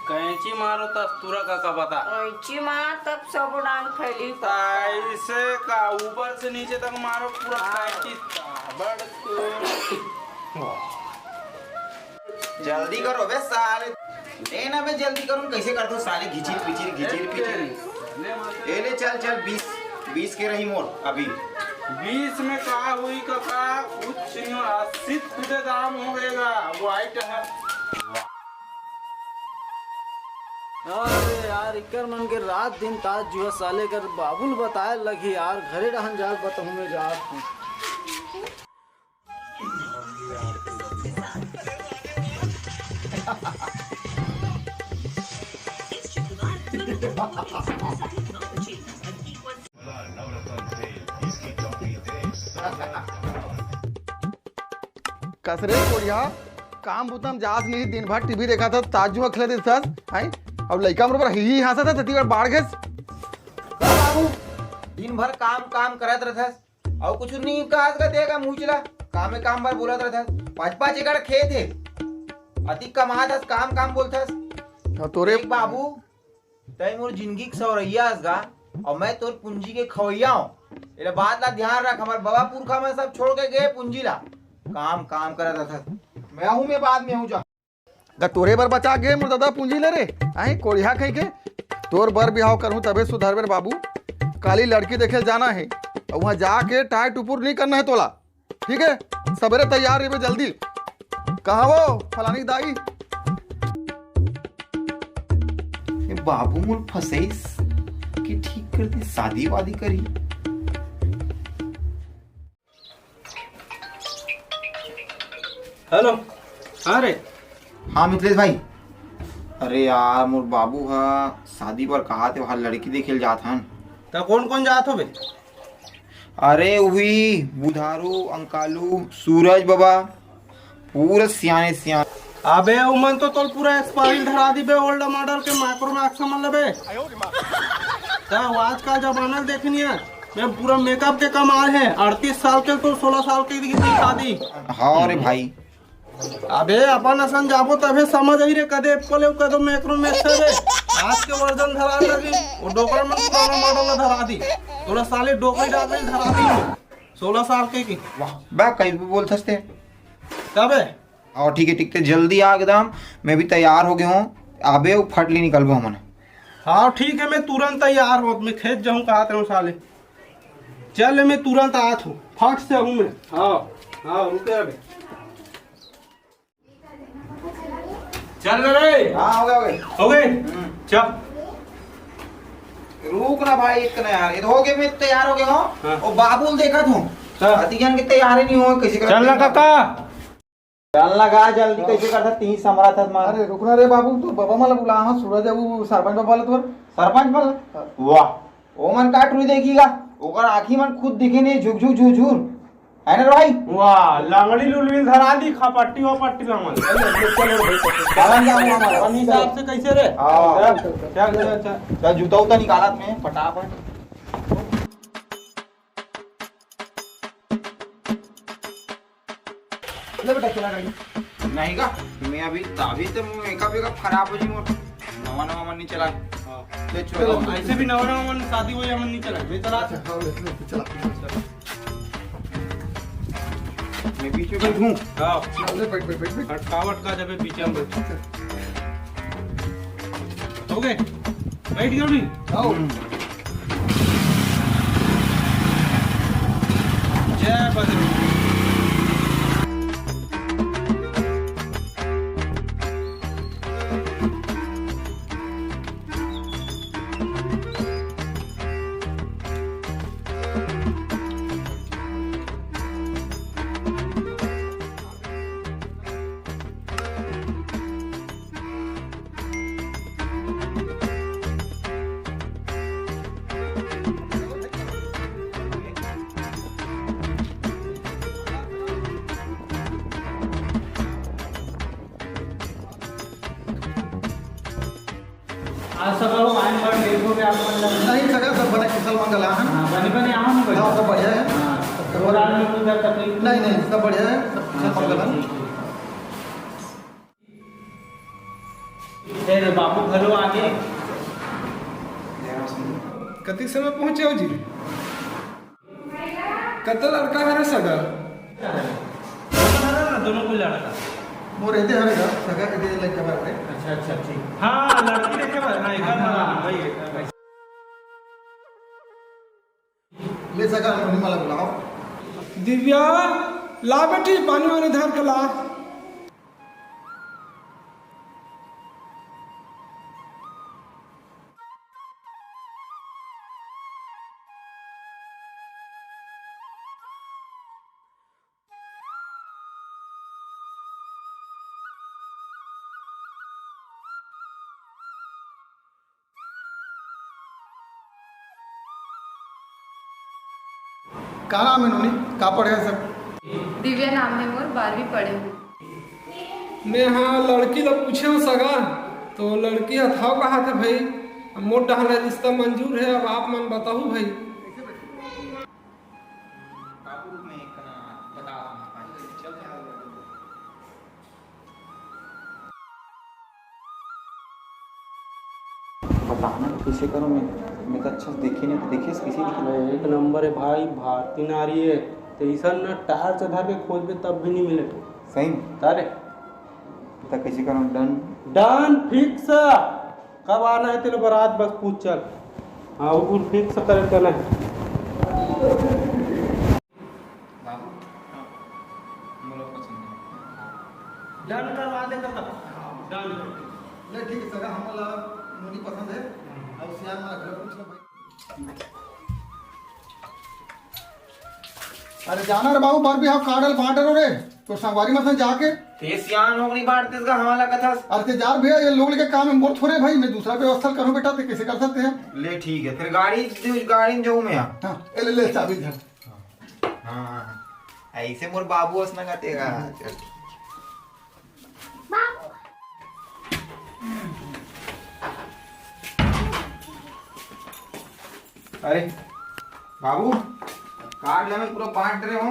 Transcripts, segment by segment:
कैंची मारो तस्तूरा का बता। कैंची मार तब सब डांग फैली ऐसे का ऊपर से नीचे तक मारो पूरा कैंची जल्दी करो बे साले। ए ना मैं जल्दी करूं कैसे करते हो साले घिचिर पिचिर। ए ले चल चल 20 के रही मोर अभी 20 में का हुई का कुछ नहीं 80 खुदे दाम हो गएगा वाइट है। अरे यार इकर मन के रात दिन ताज जुआ साले कर बाबुल बताए लगी यार घरे रहन जा बताऊं मैं जा कसरे कोड़िया काम बुतम जात नहीं दिन भर टीवी देखा था ताज जुआ खेलते था हैं अब लड़का बरोबर ही हंसा था तती बार बाढ़ गए बाबू दिन भर काम करत रहथस और कुछ नहीं काज का देगा मुचला काम बार बोलत रहथस 5-5 एकड़ खेत है अति कमाथस काम बोलथस तोरे एक बाबू तय मोर जिंदगी के सौरैया गा और मैं तोर पूंजी के खवैया हूं एला बात ला ध्यान रख हमार बाबा पुरखा में सब छोड़ के गए पूंजी ला काम करत रहथस मैं हूं मैं बाद में हूं जा गा तोरे बर बचा गे मोर दादा पूंजी ले रे आई कोड़िया कह के तोर बर बिहाव करूं तबे सुधरबे बाबू काली लड़की देखे जाना है और वहां जाके टाई टुपुर नहीं करना है तोला ठीक है सवेरे तैयार रहे जल्दी कहा वो फलानी दाई बाबू मोर फसेस कि ठीक कर दे शादी वादी करी। हेलो अरे हाँ मिथिलेश भाई अरे यार मोर बाबू हा शादी पर कहा थे वहां लड़की देखे जात हन तो कौन जात हो बे? अरे वही बुधारू अंकालू सूरज बाबा पूरा सियाने अबे उमन तो तोल पूरा एक्सपायरी धरा दी बे ओल्ड मॉडल के माइक्रो मैक्स समझ लेबे तो आज का जमाना देखनी है मैं पूरा मेकअप के कमाल है 38 साल के तो 16 साल की शादी। हाँ अरे भाई अबे अपन असन जाबो तबे समझ आई रे कदे एप्पल कदो मैक्रो मैक्स रे आज के वर्जन धरा लगी वो डोकर में पुराना मॉडल धरा दी थोड़ा साले डोकरी डाल के धरा दी 16 साल के की वाह बा कई बोलथस थे तबे और ठीक है जल्दी आ एकदम मैं भी तैयार हो गया हूँ आबे वो फटली निकलबो हमन। हाँ ठीक है मैं तुरंत तैयार हूँ मैं खेत जाऊँ कहा हूँ साले चल मैं तुरंत आत हूँ फट से हूँ मैं। हाँ रुके अबे चल रे। हाँ हो गए चल रुक ना भाई एक ना यार ये तो हो गए मैं तैयार हो गया हूँ हाँ। और बाबू देखा था हाँ। अतिजन के तैयार ही नहीं हो कैसे कर चल ना काका चल लगा जल्दी कैसे करता 30 समरा था मार। अरे रुकना रे बाबू तू बाबा मला बुला हाँ सूरज वो सरपंच बाबा वाला तोर सरपंच बल वाह ओ मन काट रुई देखीगा ओकर आंखी मन खुद दिखे नहीं झुक है ना भाई वाह लंगड़ी लुलवी धरा दी खपट्टी वो पट्टी लंगल अपनी हिसाब से कैसे रे। चल जूता उता निकालत में फटाफट ले बेटा चला गाड़ी नहीं का मैं अभी तो मेकअप खराब हो जी मोर नवा मन नहीं चला ले चलो ऐसे भी नवा मन शादी हो या मन नहीं चला मैं चला चला मैं बीच में बैठूं बैठ अटकावट का जब पीछे हम बैठ हो गए बैठ गया नहीं आओ जय बजरंग। आज सगळं वाईन पण देखो के आपण नहीं सगळं सब बना कुशल मंगल है बनी बनी आम न हाँ सब बढ़िया है और आदमी को इधर तकलीफ नहीं सब बढ़िया है सब कुशल मंगल है अरे बाबू घरो आगे कति समय पहुंचे हो जी कतल लड़का है सगा दोनों को लड़का मोर रहते हरेगा सगा के दे लग के बारे अच्छा अच्छा ठीक हाँ लड़की देखे ना एक भाई ले सगा होने वाला बुलाओ दिव्या ला बेटी पानी वानी धार के ला का नाम है नोनी का पढ़े है सब दिव्या नाम है मोर 12वीं पढ़े हूँ। मैं हाँ लड़की लोग पूछे हो सगा तो लड़की हथाव कहा था भाई मोट डहाना रिश्ता मंजूर है अब आप मन बताओ भाई बताना कैसे करूँ मैं तो अच्छा देखी नहीं तो देखिए किसी एक नंबर है भाई भारतीय नारी है तो ऐसा न टायर से धर के खोजबे तब भी नहीं मिले सही तारे तो कैसे करूँ डन डन फिक्स कब आना है तेरे बारात बस पूछ चल हाँ वो फिक्स करे चले डन करवा दे डन ले ठीक है सगा हमला नोनी पसंद है अब सियान वाला घर पूछ लो भाई अरे जाना रे बाबू बार भी हम काडल बांटल रे तो संगवारी में जाके तेसियान नौकरी बांटते इसका हमारा कथा अरे ते जार भैया ये लोग के काम है मोर थोड़े भाई मैं दूसरा व्यवस्था करूं बेटा ते कैसे कर सकते हैं ले ठीक है फिर गाड़ी में जाऊँ मैं हाँ ले ले चाबी धर हाँ ऐसे मोर बाबू असना काटेगा चल अरे बाबू कार्ड में पूरा बांट रहे हो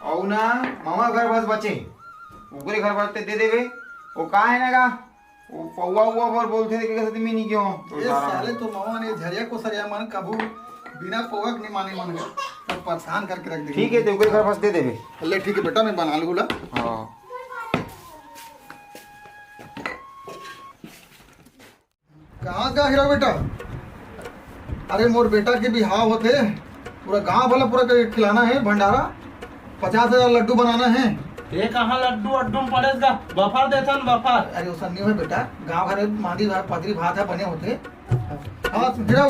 और ना मामा घर बस बचे ऊपरी घर बचते दे देवे वो का है ना का वो पौवा हुआ और बोलते थे कि कैसे मैं नहीं क्यों तो ये साले तो मामा ने झरिया को सरिया मन कबू बिना पोगक नहीं माने मन गए तो परेशान करके रख दे ठीक है तो ऊपरी घर बस दे देवे ले ठीक है बेटा मैं बना लूंगा हाँ कहाँ का हीरा बेटा अरे मोर बेटा के बिहाव होते पूरा गांव वाला पूरा खिलाना है भंडारा 50,000 लड्डू बनाना है ये कहाँ लड्डू अड्डू पड़ेगा बफर देता न बफर अरे वो नहीं है बेटा गांव घर मांदी पादरी भात है बने होते हाँ हीरा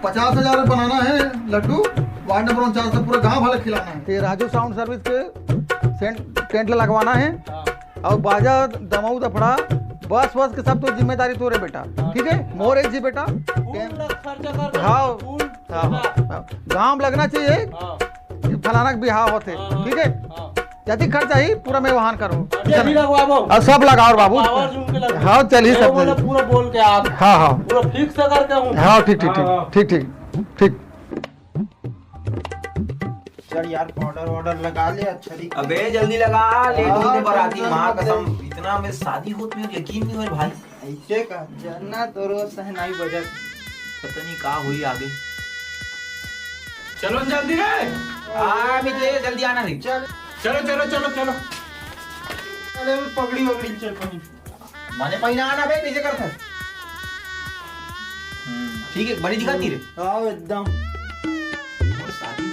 50,000 बनाना है लड्डू वार्ड नंबर 49 से पूरा गांव वाला खिलाना है ते राजू साउंड सर्विस के टेंट लगवाना है और बाजा दमाऊ दफड़ा बस के सब तो जिम्मेदारी तोरे बेटा ठीक है मोर एक जी बेटा हाँ गांव लगना चाहिए फलाना बिहाव होते ठीक है जति खर्चा ही पूरा मैं वहां करूँ और सब लगाओ बाबू हाँ चलिए सब पूरा बोल के आप हाँ हाँ पूरा फिक्स करके हूँ हाँ ठीक ठीक ठीक ठीक ठीक ठीक चल यार ऑर्डर लगा ले अच्छा अबे जल्दी लगा लेट होने बराती माँ कसम इतना में शादी होती है यकीन नहीं हो भाई ऐसे का जानना तो रोज सहनाई बजट पता नहीं कहाँ हुई आगे चलो जल्दी रे मिले जल्दी आना रे चलो चलो चलो चलो अरे पगड़ी वगड़ी चल कहीं माने पहिना आना बे कैसे करता ठीक है बड़ी दिखाती रे आओ एकदम और शादी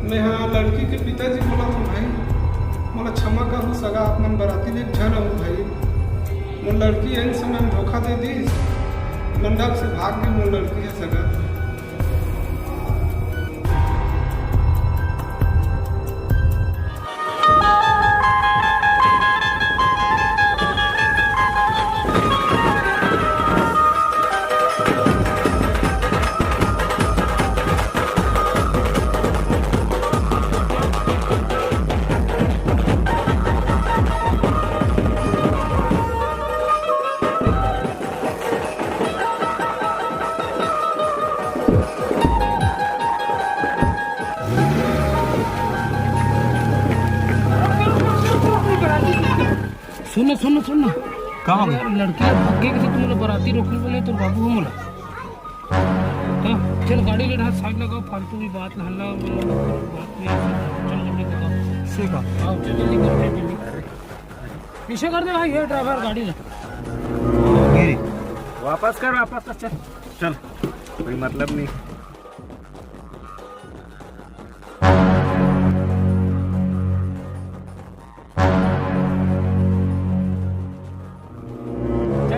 मैं हाँ लड़की के पिताजी बोला हूँ भाई, मोला क्षमा करूँ सगा आप मन बराती ले झन हूँ भाई। मोर लड़की इन समय में धोखा दे दी, मंडप से भाग गई मोर लड़की है सगा। सुन सुन सुन कहाँ लड़की भागे के तुम्हारा बराती रोकने बोले तो बाबू हो मोला। हाँ चल गाड़ी ले रहा साइड लगाओ, फालतू की बात हल्ला बात में चल जल्दी बताओ से का आओ चल जल्दी कर जल्दी पीछे कर दे भाई, ये ड्राइवर गाड़ी ले वापस कर चल चल, कोई मतलब नहीं।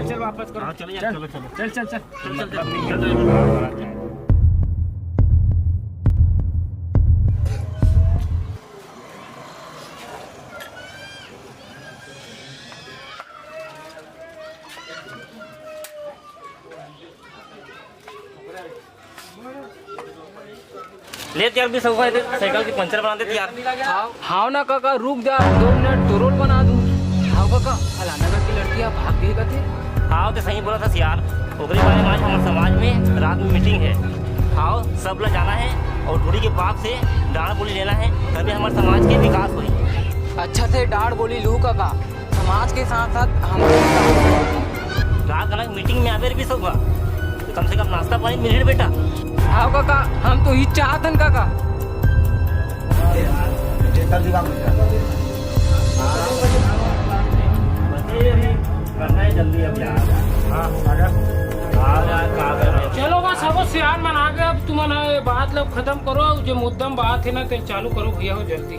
चल वापस करो, चलो यार चलो चलो चल चल चल चल चल ले यार भी सब साइकिल की पंचर बना देते यार। हाँ ना काका रुक जा 2 मिनट तो रोड बना दूँ। हाँ काका फलाना की लड़कियाँ भाग गई कथे। हाँ तो सही बोला था यार, ओकरे बारे में आज हमारे समाज में रात में मीटिंग है। हाँ सब लोग जाना है और थोड़ी के पाप से डांड बोली लेना है, तभी हमारे समाज के विकास हुई। अच्छा से डांड बोली लू काका, समाज के साथ साथ हम रात अलग मीटिंग में आवे भी सब तो कम से कम नाश्ता पानी मिले बेटा। हाँ काका हम तो ही चाहतन काका। करना है जल्दी अब यार। चलो बस सब सियार मना के अब तुम्हारा बात लोग खत्म करो, जो मुद्दम बात है ना तो चालू करो भैया हो जल्दी।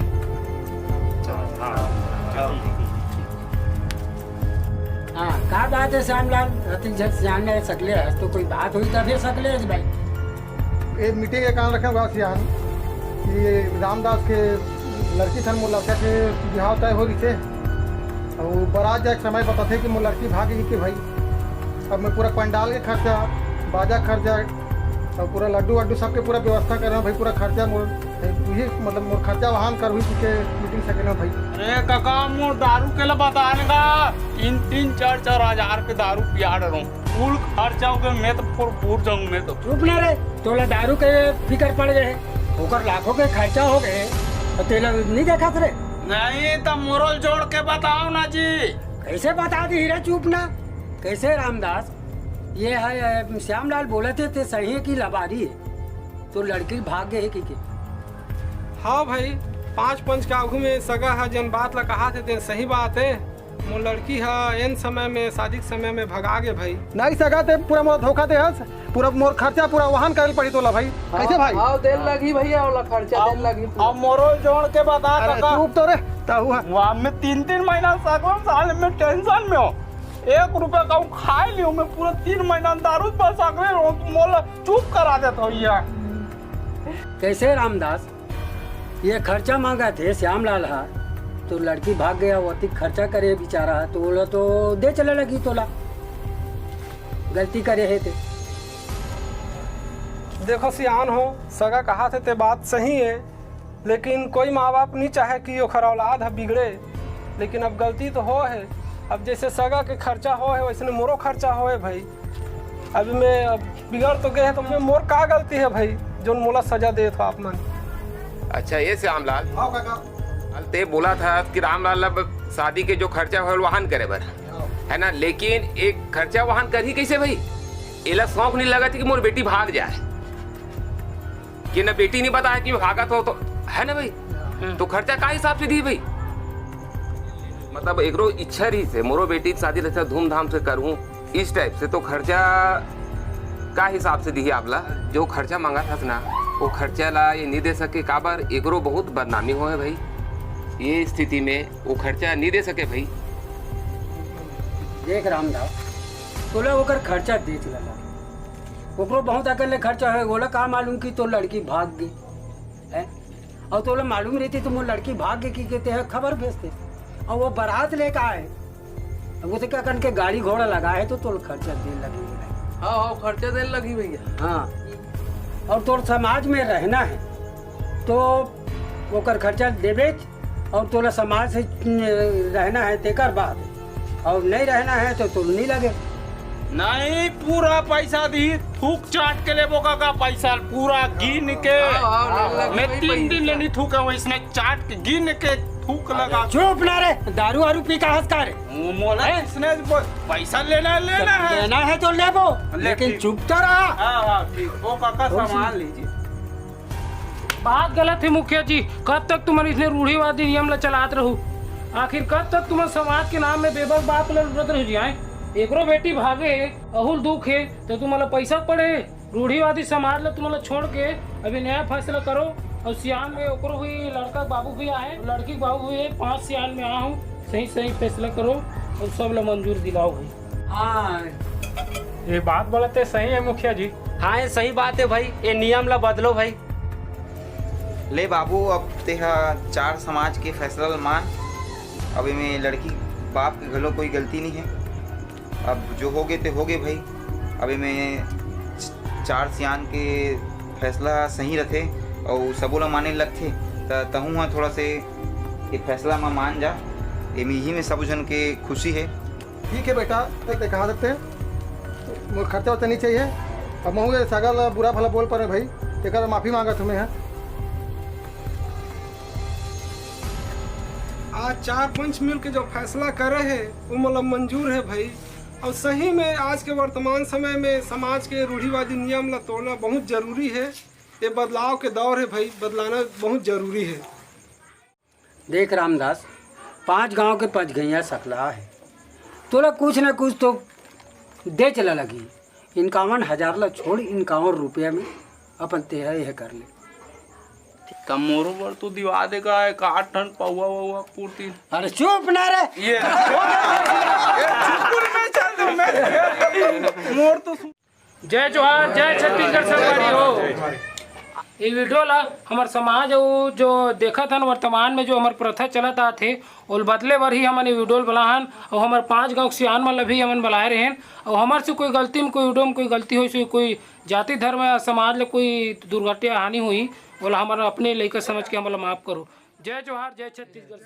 हाँ का बात है श्यामलाल, रतिन झट जाने सकले है तो कोई बात हुई तभी सकले है भाई। ये मीटिंग के कारण रखे बात यार कि रामदास के लड़की थन मोर लड़का के बिहाव तय हो रही थे और बारात जाए समय बताते कि मोर लड़की भाग गई कि भाई अब मैं पूरा पंडाल के खर्चा, बाजा खर्चा और पूरा लड्डू वड्डू सबके पूरा व्यवस्था कर रहा हूँ भाई। पूरा खर्चा मोर तुझे मतलब मोर खर्चा वहान कर हुई के मीटिंग से भाई। अरे काका मोर दारू के लिए बताने का 3-4 हजार के दारू पिया रहा हूँ, फुल खर्चा हो गया। मैं तो पूर जाऊँ, मैं तो चुप ना रे, तोला दारू के फिकर पड़ गए होकर लाखों के खर्चा हो गए और तेला नहीं देखा थे। नहीं तो मोरल जोड़ के बताओ ना जी। कैसे बता दी हीरा, चुप ना कैसे रामदास। ये है श्यामलाल बोले थे सही है कि लबारी है तो लड़की भाग गए कि हाँ भाई 5 पंच का आगू में सगा है जन बात ला कहा थे सही बात है। मोर लड़की है इन समय में शादी के समय में भगा गए भाई। नहीं सगा ते पूरा मोर धोखा दे हस, पूरा मोर खर्चा पूरा वहन करे पड़ी तोला भाई। कैसे भाई? हाँ देर लगी भैया वाला खर्चा देर लगी। अब मोरल जोड़ के बता काका। चुप तो रे ताऊ वहाँ में 3 महीना साल में टेंशन में हो, 1 रुपया का खा लियो मैं पूरा 3 महीना दारू पर सकरे मोला चुप करा देता हो यार। कैसे रामदास ये खर्चा मांगा थे श्यामलाल हा तो लड़की भाग गया, वो अधिक खर्चा करे बेचारा तो बोला तो दे चले लगी तोला गलती करे है थे। देखो सियान हो सगा कहा थे बात सही है, लेकिन कोई माँ बाप नहीं चाहे कि ओखर औलाद है बिगड़े, लेकिन अब गलती तो हो है। अब जैसे सगा के खर्चा हो है वैसे मोरो खर्चा हो है भाई। अभी मैं अब बिगड़ तो गए तो मैं मोर का गलती है भाई जो मोला सजा दे था आप मन। अच्छा ये श्यामलाल, हाँ काका कल ते बोला था कि रामलाल अब शादी के जो खर्चा हो वहन करे बर है ना, लेकिन एक खर्चा वहन कर ही कैसे भाई? एला शौक नहीं लगा थी कि मोर बेटी भाग जाए कि ना बेटी नहीं बताया कि भागा तो है ना भाई, तो खर्चा का हिसाब से दी भाई? मतलब एक इच्छा रही से मोरो बेटी की शादी रहता धूमधाम से करूं इस टाइप से, तो खर्चा का हिसाब से दी आपला जो खर्चा मांगा था ना वो खर्चा ला ये नहीं दे सके काबर एकरो बहुत बदनामी हो है भाई। ये स्थिति में वो खर्चा नहीं दे सके भाई। देख रामदास, तोला ओकर खर्चा दे चला, ओकरो बहुत अकेले खर्चा है। बोला का मालूम कि तो लड़की भाग गई है, और तोला मालूम रहती तो वो लड़की भाग गई कि कहते हैं खबर भेजते, और वो बारात लेकर आए, अब उसे क्या करके गाड़ी घोड़ा लगा है तो तोला खर्चा देने लगी। हाँ खर्चा देने लगी भैया। हाँ, और तोर समाज में रहना है तो ओकर खर्चा देवे, और तोला समाज से रहना है तेकर बाद, और नहीं रहना है तो तुम नहीं लगे। नहीं पूरा पैसा दी, थूक चाट के लेबो का पैसा पूरा गिन के। मैं 3 दिन ले नहीं थूका हूँ, इसने चाट के गिन के थूक लगा। चुप ना रे, दारू वारू पी का हंसता रे। मोला इसने पैसा लेना है तो लेबो, लेकिन चुप तो रहा। हाँ ठीक, वो काका सामान लीजिए। बात गलत है मुखिया जी, कब तक तुम्हारी इसने रूढ़िवादी नियम ला चलात रहू? आखिर कब तक तुम्हारे समाज के नाम में बेबस बाप ला लुटत रह जाए? एकरो बेटी भागे अहुल दुख है तो तुम्हारा पैसा पड़े। रूढ़िवादी समाज ला तुम्हारा छोड़ के अभी नया फैसला करो। और सियान में ओकरो हुई लड़का बाबू भी आए, लड़की बाबू हुई 5 सियान में आ हूँ। सही फैसला करो और सब ला मंजूर दिलाओ भाई। हाँ ये बात बोलते सही है मुखिया जी। हाँ ये सही बात है भाई, ये नियम ला बदलो भाई। ले बाबू, अब तेहा 4 समाज के फैसला मान। अब में लड़की बाप के घलो कोई गलती नहीं है। अब जो होगे ते होगे भाई। अब में 4 सियान के फैसला सही रथे और सबो ला माने लगथे, तहूँ हाँ थोड़ा से ये फैसला में मान जा। यही में सब जन के खुशी है। ठीक है बेटा, तो कहा सकते हैं मोर खर्चा उतना नहीं चाहिए। अब मैं सगल बुरा भला बोल पा भाई, तेकर माफ़ी मांगा तुम्हें है। आज 4 पंच मिल के जो फैसला करे है वो मतलब मंजूर है भाई। और सही में आज के वर्तमान समय में समाज के रूढ़िवादी नियम ला तोड़ना बहुत जरूरी है। ये बदलाव के दौर है भाई, बदलाना बहुत जरूरी है। देख रामदास, 5 गांव के 5 गैया सकला है, तोला कुछ ना कुछ तो दे चला लगी। 51,000 ला छोड़ 51 रुपया में अपन तेरा यह कर ले। कमोरों पर तो दिवा देगा 8 टन पौवा वौवा पूर्ति। अरे चुप ना रे, ये मोर तो जय जोहार, जय छत्तीसगढ़ सरकारी हो। ये वीडियो ला हमार समाज वो जो देखा था वर्तमान में जो हमार प्रथा चलत आथे और बदले बर ही हमन ये वीडियो बनाहन। और हमार 5 गाँव सियान मन भी हमन बुलाए रहें। और हमार से कोई गलती में कोई वीडियो में कोई गलती हुई से कोई जाति धर्म या समाज ले कोई दुर्घटना हानि हुई बोला हमारा अपने लेकर समझ के हमारा माफ़ करो। जय जोहार, जय छत्तीसगढ़।